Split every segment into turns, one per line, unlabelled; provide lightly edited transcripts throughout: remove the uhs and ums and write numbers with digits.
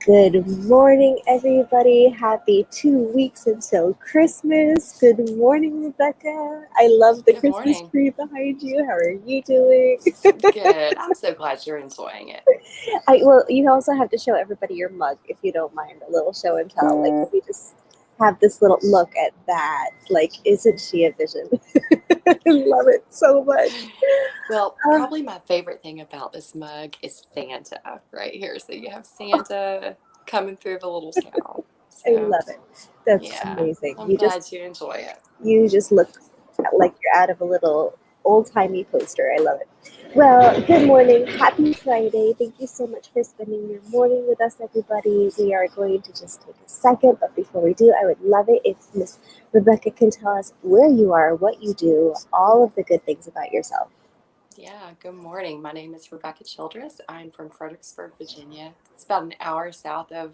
Good morning, everybody. Happy 2 weeks until Christmas. Good morning, Rebecca. I love the
Good
Christmas
morning.
tree behind you. How are you doing?
Good. I'm so glad you're enjoying it.
Well, you also have to show everybody your mug if you don't mind, a little show and tell. Like, let me just have this little look at that. Like, isn't she a vision? I love it so much.
Well,
Uh,
probably my favorite thing about this mug is Santa right here. So you have Santa coming through the little town.
I
So,
love it. That's
yeah,
amazing.
I'm
You just
glad you enjoy it.
You just look like you're out of a little old timey poster. I love it. Well, good morning. Happy Friday. Thank you so much for spending your morning with us, everybody. We are going to just take a second, but before we do, I would love it if Miss Rebecca can tell us where you are, what you do, all of the good things about yourself.
Yeah, good morning. My name is Rebecca Childress. I'm from Fredericksburg, Virginia. It's about an hour south of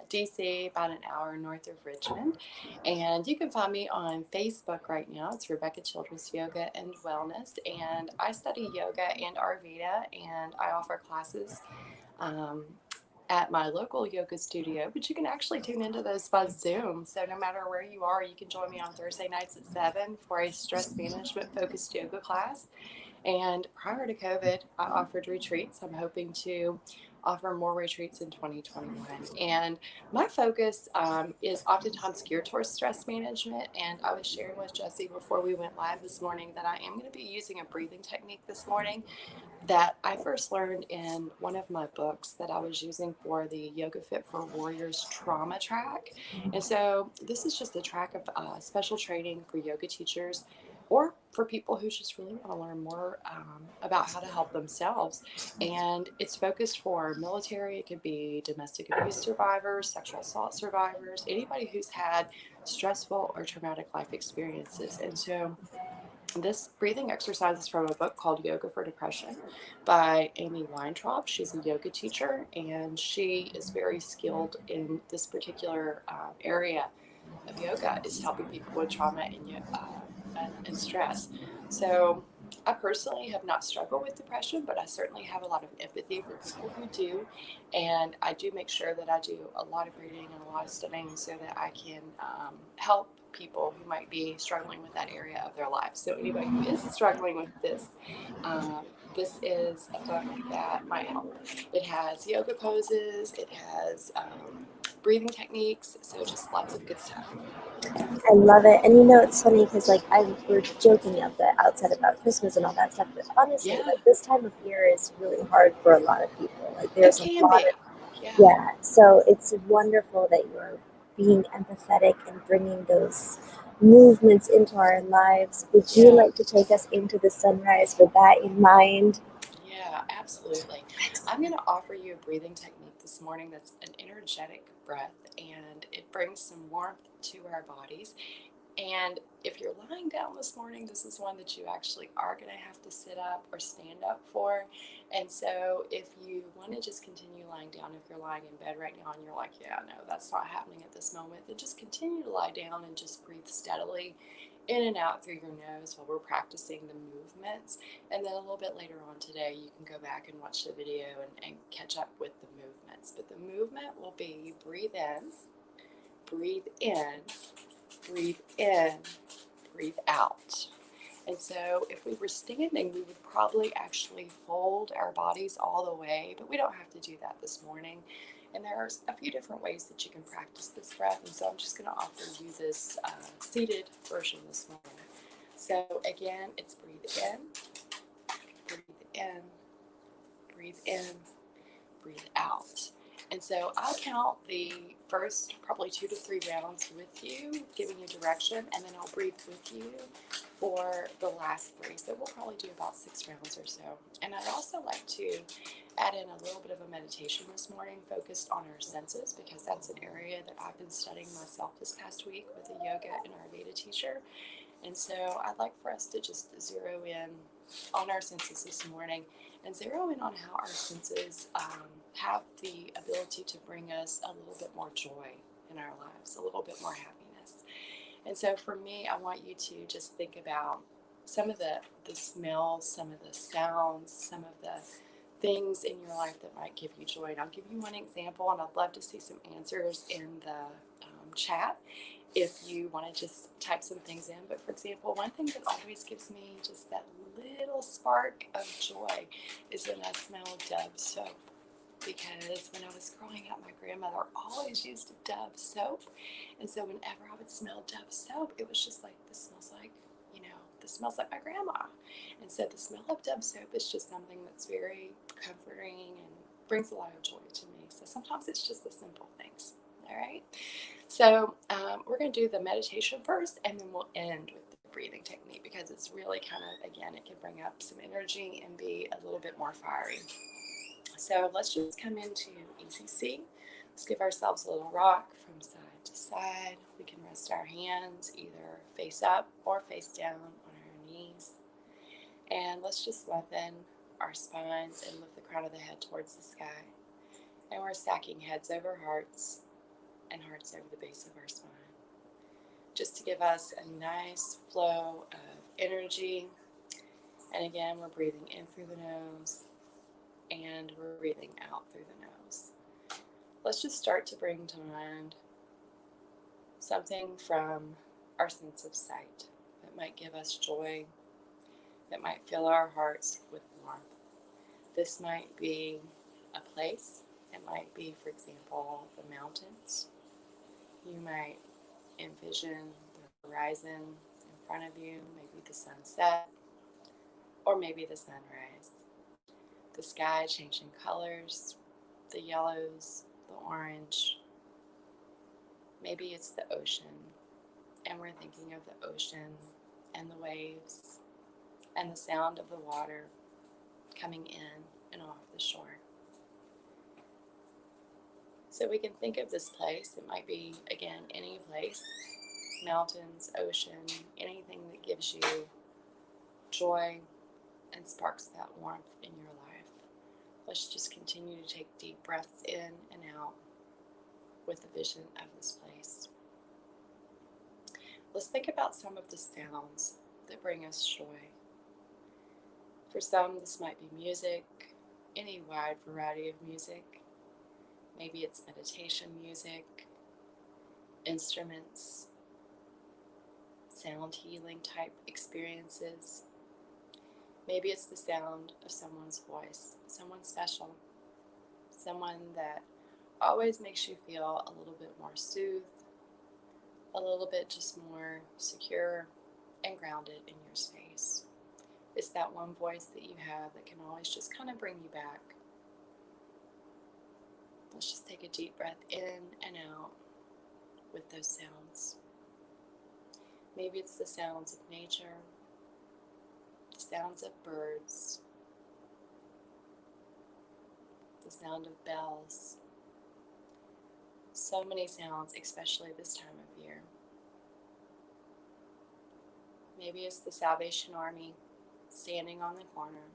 DC, about an hour north of Richmond. And you can find me on Facebook right now. It's Rebecca Childress Yoga and Wellness. And I study yoga and Ayurveda, and I offer classes um, at my local yoga studio. But you can actually tune into those by Zoom. So no matter where you are, you can join me on Thursday nights at 7 for a stress management focused yoga class. And prior to COVID, I offered retreats. I'm hoping to offer more retreats in 2021. And my focus is oftentimes geared towards stress management. And I was sharing with Jesse before we went live this morning that I am going to be using a breathing technique this morning that I first learned in one of my books that I was using for the Yoga Fit for Warriors trauma track. And so this is just a track of special training for yoga teachers or for people who just really want to learn more about how to help themselves. And it's focused for military, it could be domestic abuse survivors, sexual assault survivors, anybody who's had stressful or traumatic life experiences. And so this breathing exercise is from a book called Yoga for Depression by Amy Weintraub. She's a yoga teacher and she is very skilled in this particular area of yoga, is helping people with trauma and stress. So I personally have not struggled with depression, but I certainly have a lot of empathy for people who do. And I do make sure that I do a lot of reading and a lot of studying so that I can help people who might be struggling with that area of their life. So anybody who is struggling with this, um, this is a book that might help. It has yoga poses, it has breathing techniques, so just lots of good stuff.
I love it. And it's funny because, like, we're joking at the outset about Christmas and all that stuff, but honestly,
Yeah,
like, this time of year is really hard for a lot of people. Like,
it
there's a
can
lot
be.
of,
Yeah.
yeah. So it's wonderful that you're being empathetic and bringing those movements into our lives. Would you
Yeah.
like to take us into the sunrise with that in mind?
Yeah, absolutely. I'm going to offer you a breathing technique this morning that's an energetic breath and it brings some warmth to our bodies. And if you're lying down this morning, this is one that you actually are going to have to sit up or stand up for. And so if you want to just continue lying down, if you're lying in bed right now and you're like, yeah, no, that's not happening at this moment, then just continue to lie down and just breathe steadily in and out through your nose while we're practicing the movements. And then a little bit later on today, you can go back and watch the video and catch up with the movements. But the movement will be breathe in, breathe in, breathe out. And so if we were standing, we would probably actually fold our bodies all the way, but we don't have to do that this morning. And there are a few different ways that you can practice this breath. And so I'm just going to offer you this seated version this morning. So again, it's breathe breathe in, breathe in, breathe out. And so I'll count the first probably 2 to 3 rounds with you, giving you direction, and then I'll breathe with you for the last three. So we'll probably do about 6 rounds or so. And I'd also like to add in a little bit of a meditation this morning focused on our senses because that's an area that I've been studying myself this past week with a yoga and Ayurveda teacher. And so I'd like for us to just zero in on our senses this morning and zero in on how our senses have the ability to bring us a little bit more joy in our lives, a little bit more happiness. And so for me, I want you to just think about some of the smells, some of the sounds, some of the things in your life that might give you joy. And I'll give you one example, and I'd love to see some answers in the chat if you want to just type some things in. But for example, one thing that always gives me just that little spark of joy is when I smell Dove soap. Because when I was growing up, my grandmother always used Dove soap. And so whenever I would smell Dove soap, it was just like, this smells like my grandma. And so the smell of Dove soap is just something that's very comforting and brings a lot of joy to me. So sometimes it's just the simple things. All right. So we're going to do the meditation first, and then we'll end with the breathing technique because it's really kind of, again, it can bring up some energy and be a little bit more fiery. So let's just come into ECC. Let's give ourselves a little rock from side to side. We can rest our hands either face up or face down on our knees. And let's just lengthen our spines and lift the crown of the head towards the sky. And we're stacking heads over hearts and hearts over the base of our spine, just to give us a nice flow of energy. And again, we're breathing in through the nose and we're breathing out through the nose. Let's just start to bring to mind something from our sense of sight that might give us joy, that might fill our hearts with warmth. This might be a place. It might be, for example, the mountains. You might envision the horizon in front of you, maybe the sunset, or maybe the sunrise. The sky changing colors, the yellows, the orange. Maybe it's the ocean, and we're thinking of the ocean and the waves and the sound of the water coming in and off the shore. So we can think of this place. It might be, again, any place, mountains, ocean, anything that gives you joy and sparks that warmth in your life. Let's just continue to take deep breaths in and out with the vision of this place. Let's think about some of the sounds that bring us joy. For some, this might be music, any wide variety of music. Maybe it's meditation music, instruments, sound healing type experiences. Maybe it's the sound of someone's voice, someone special, someone that always makes you feel a little bit more soothed, a little bit just more secure and grounded in your space. It's that one voice that you have that can always just kind of bring you back. Let's just take a deep breath in and out with those sounds. Maybe it's the sounds of nature, the sounds of birds, the sound of bells. So many sounds, especially this time of year. Maybe it's the Salvation Army standing on the corner,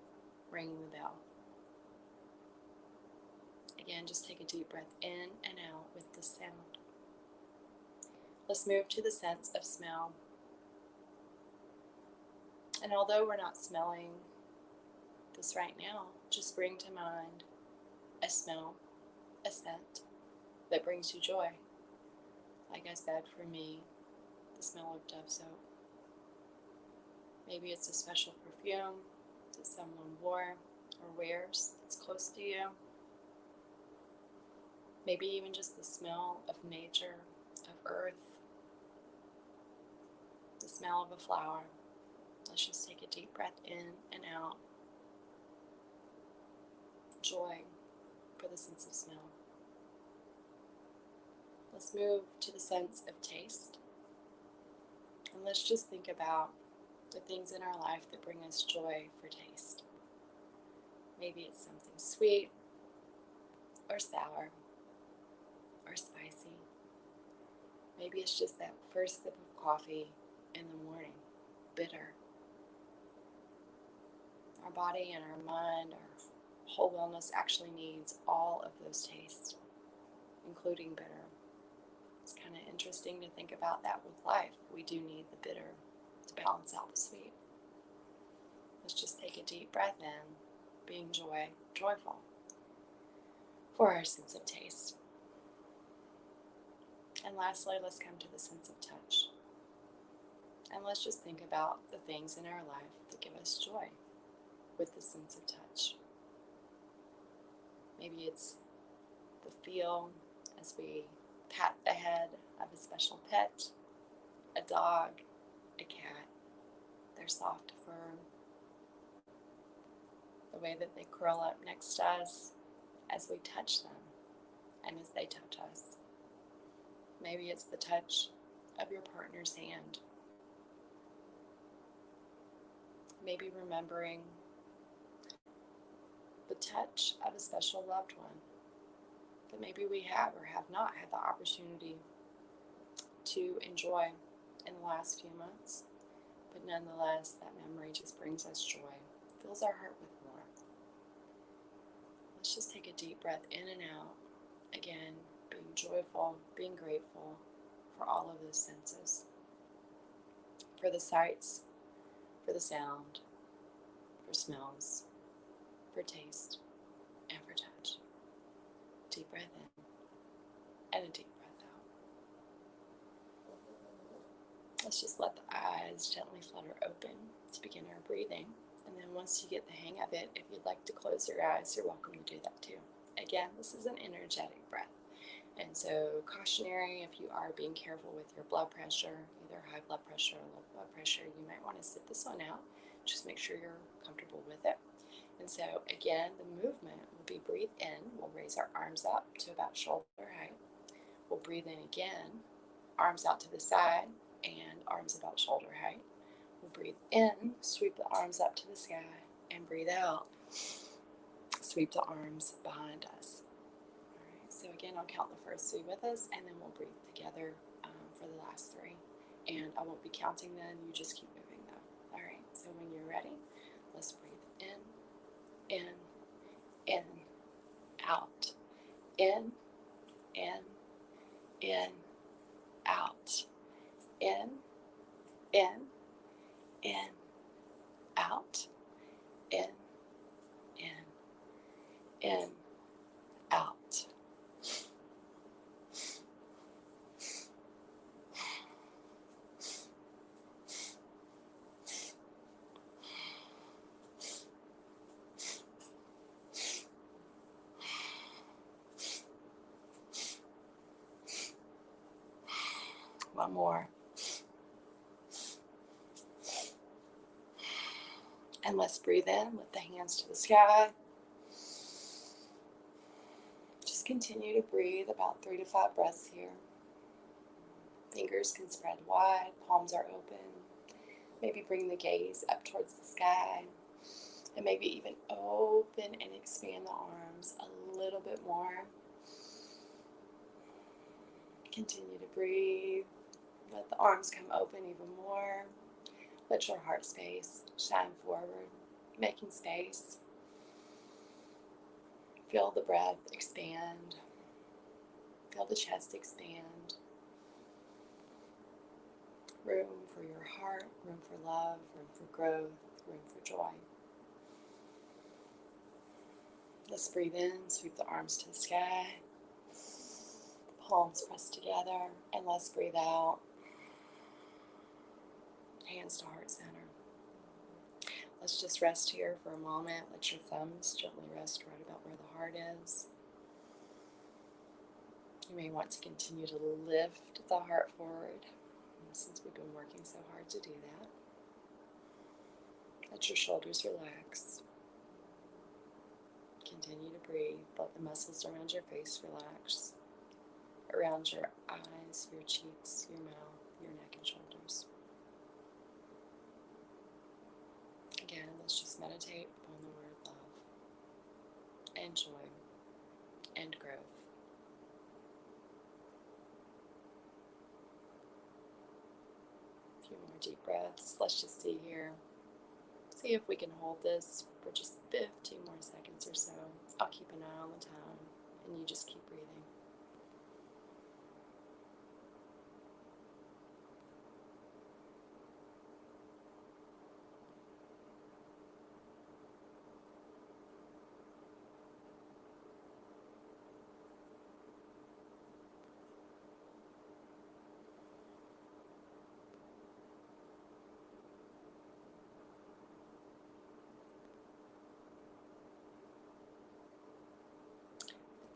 ringing the bell. Again, just take a deep breath in and out with the sound. Let's move to the sense of smell. And although we're not smelling this right now, just bring to mind a smell, a scent that brings you joy. Like I said, for me, the smell of Dove soap. Maybe it's a special perfume that someone wore or wears that's close to you. Maybe even just the smell of nature, of earth, the smell of a flower. Let's just take a deep breath in and out. Joy for the sense of smell. Let's move to the sense of taste. And let's just think about the things in our life that bring us joy for taste. Maybe it's something sweet or sour or spicy. Maybe it's just that first sip of coffee in the morning, bitter. Our body and our mind, our whole wellness actually needs all of those tastes, including bitter. It's kind of interesting to think about that with life. We do need the bitter to balance out the sweet. Let's just take a deep breath in, being joyful for our sense of taste. And lastly, let's come to the sense of touch. And let's just think about the things in our life that give us joy with the sense of touch. Maybe it's the feel as we pat the head of a special pet, a dog, a cat, their soft fur, the way that they curl up next to us as we touch them and as they touch us. Maybe it's the touch of your partner's hand. Maybe remembering the touch of a special loved one that maybe we have or have not had the opportunity to enjoy in the last few months. But nonetheless, that memory just brings us joy, fills our heart with more. Let's just take a deep breath in and out. Again, being joyful, being grateful for all of those senses. For the sights, for the sound, for smells, for taste, and for touch. Deep breath in and a deep breath out. Let's just let the eyes gently flutter open to begin our breathing. And then once you get the hang of it, if you'd like to close your eyes, you're welcome to do that too. Again, this is an energetic breath. And so cautionary, if you are being careful with your blood pressure, either high blood pressure or low blood pressure, you might want to sit this one out. Just make sure you're comfortable with it. And so again, the movement will be breathe in. We'll raise our arms up to about shoulder height. We'll breathe in again, arms out to the side and arms about shoulder height. We'll breathe in, sweep the arms up to the sky, and breathe out, sweep the arms behind us. All right, so again, I'll count the first three with us, and then we'll breathe together for the last three. And I won't be counting then, you just keep moving though. All right, so when you're ready, let's breathe in, out, in, out, in, out, in, out. One more. And let's breathe in with the hands to the sky. Just continue to breathe about 3 to 5 breaths here. Fingers can spread wide, palms are open. Maybe bring the gaze up towards the sky. And maybe even open and expand the arms a little bit more. Continue to breathe. Let the arms come open even more. Let your heart space shine forward, making space. Feel the breath expand. Feel the chest expand. Room for your heart, room for love, room for growth, room for joy. Let's breathe in, sweep the arms to the sky. Palms pressed together, and let's breathe out. Hands to heart center. Let's just rest here for a moment. Let your thumbs gently rest right about where the heart is. You may want to continue to lift the heart forward, since we've been working so hard to do that. Let your shoulders relax. Continue to breathe. Let the muscles around your face relax. Around your eyes, your cheeks, your mouth, your neck and shoulders. Again, let's just meditate upon the word love and joy and growth. A few more deep breaths. Let's just see here. See if we can hold this for just 15 more seconds or so. I'll keep an eye on the time, and you just keep breathing.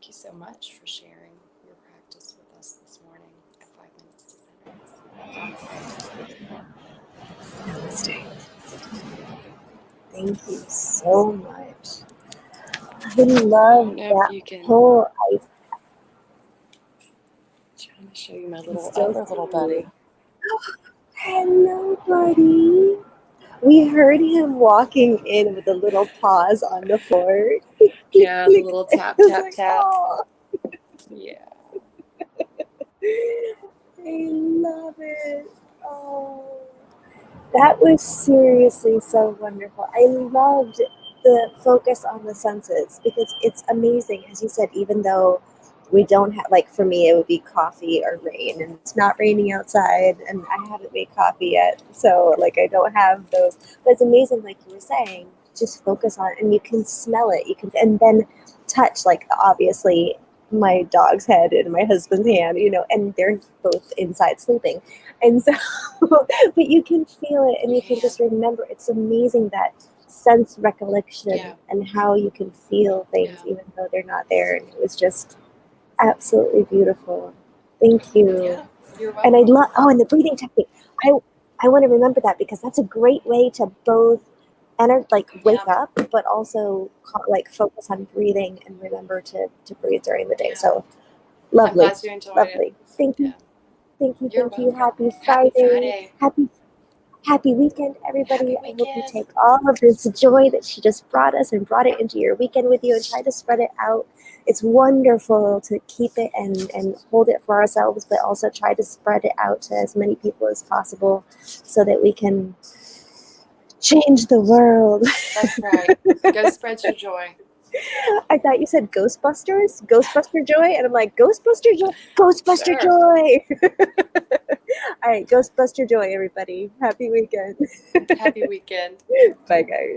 thank you so much for sharing your practice with us this morning at 5 Minutes to Sunrise. Namaste.
Namaste. Thank you so much. I love
I don't know if
that
you can.
whole ice.
Trying to show you my
Can
little
still
other
see
little
you.
buddy.
Hello, buddy. We heard him walking in with the little paws on the floor. Click, click,
Yeah, the
click.
little
I
tap,
was
tap,
like,
tap.
oh,
Yeah.
I love it. Oh. That was seriously so wonderful. I loved the focus on the senses because it's amazing, as you said, even though we don't have, like for me, it would be coffee or rain, and it's not raining outside, and I haven't made coffee yet, so like I don't have those. But it's amazing, like you were saying, just focus on it, and you can smell it, you can, and then touch, like obviously my dog's head and my husband's hand, and they're both inside sleeping, and so but you can feel it and you can just remember. It's amazing that sense recollection
Yeah.
and how you can feel things
Yeah.
even though they're not there. And it was just absolutely beautiful. Thank you.
Yeah. You're
And I
welcome.
love, oh, and the breathing technique. I I want to remember that because that's a great way to both like
Yeah.
wake up, but also like focus on breathing and remember to breathe during the day.
Yeah.
So
I'm
lovely,
glad you enjoyed it.
lovely. Thank you,
Yeah.
thank you,
You're
thank you.
welcome.
Happy
Happy
Friday.
Friday.
Happy weekend, everybody.
Happy
I hope you
weekend.
take all of this joy that she just brought us and brought it into your weekend with you and try to spread it out. It's wonderful to keep it and hold it for ourselves, but also try to spread it out to as many people as possible so that we can change the world.
That's right. Go spread your joy.
I thought you said Ghostbusters, Ghostbuster Joy, and I'm like, Ghostbuster Joy, Ghostbuster
Sure.
Joy. All right, Ghostbuster Joy, everybody. Happy weekend.
Happy weekend.
Bye, guys.